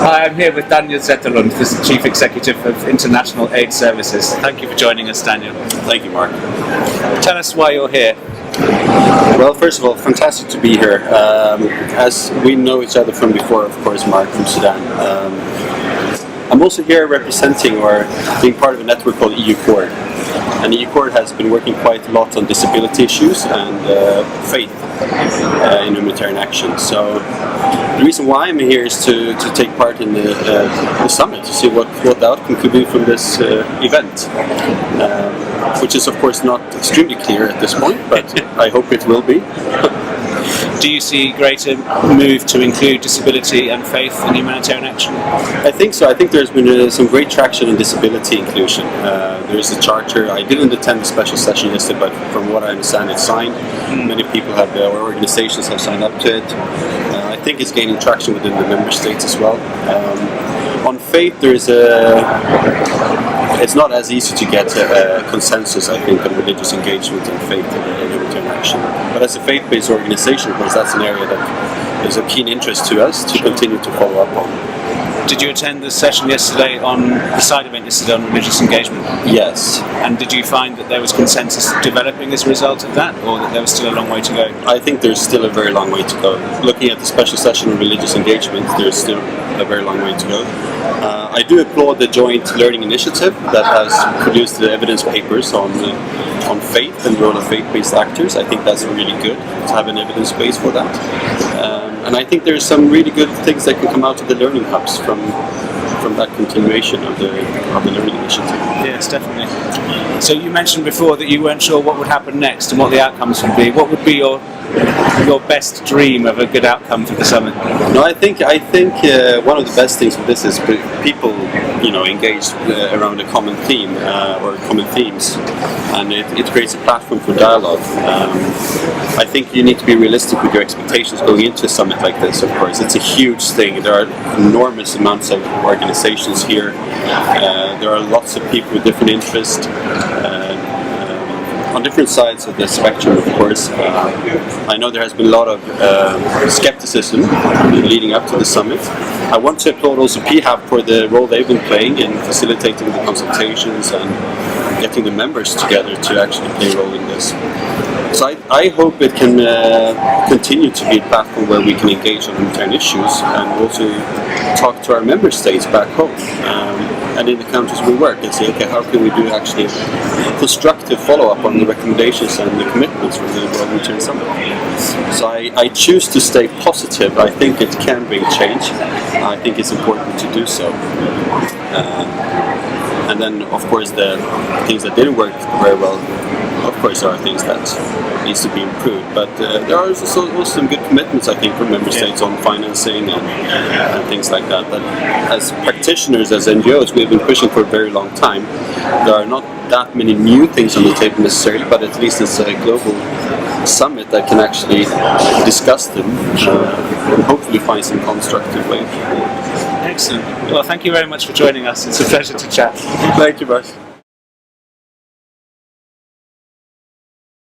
Hi, I'm here with Daniel Zetterlund, the Chief Executive of International Aid Services. Thank you for joining us, Daniel. Thank you, Mark. Tell us why you're here. Well, first of all, fantastic to be here. As we know each other from before, of course, Mark, from Sudan. I'm also here representing or being part of a network called EU Cord. And EU Cord has been working quite a lot on disability issues and faith in humanitarian action. So the reason why I'm here is to take part in the summit, to see what the outcome could be from this event, which is of course not extremely clear at this point, but I hope it will be. Do you see greater move to include disability and faith in humanitarian action? I think so. I think there's been some great traction in disability inclusion. There is a charter. I didn't attend the special session yesterday, but from what I understand, it's signed. Many people have, or organizations have signed up to it. I think it's gaining traction within the member states as well. On faith, there is it's not as easy to get a consensus, I think, on religious engagement and faith in humanitarian action. But as a faith-based organization, of course, that's an area that is of keen interest to us to continue to follow up on. Did you attend the session yesterday the side event yesterday on religious engagement? Yes. And did you find that there was consensus developing as a result of that, or that there was still a long way to go? I think there's still a very long way to go. Looking at the special session on religious engagement, there's still a very long way to go. I do applaud the joint learning initiative that has produced the evidence papers on faith and the role of faith-based actors. I think that's really good to have an evidence base for that. And I think there's some really good things that can come out of the learning hubs from that continuation of the learning initiative. Yes, definitely. So you mentioned before that you weren't sure what would happen next and what the outcomes would be. What would be your best dream of a good outcome for the summit? No, I think one of the best things with this is people, engaged around a common theme or common themes, and it creates a platform for dialogue. I think you need to be realistic with your expectations going into a summit like this. Of course, it's a huge thing. There are enormous amounts of organizations here. There are lots of people with different interests. On different sides of the spectrum, of course. I know there has been a lot of skepticism leading up to the summit. I want to applaud also PHAP for the role they've been playing in facilitating the consultations and getting the members together to actually play a role in this. So I hope it can continue to be a platform where we can engage on humanitarian issues and also talk to our member states back home and in the countries we work and say, okay, how can we do actually constructive follow-up on the recommendations and the commitments from the World Humanitarian Summit. So I choose to stay positive. I think it can bring change. I think it's important to do so. And then, of course, the things that didn't work very well, of course, there are things that needs to be improved. But there are also some good commitments, I think, from member states on financing and things like that. But as practitioners, as NGOs, we've been pushing for a very long time. There are not that many new things on the table necessarily, but at least it's a global summit that can actually discuss them and hopefully find some constructive way. Excellent. Well, thank you very much for joining us. It's a pleasure to chat. Thank you, Mark.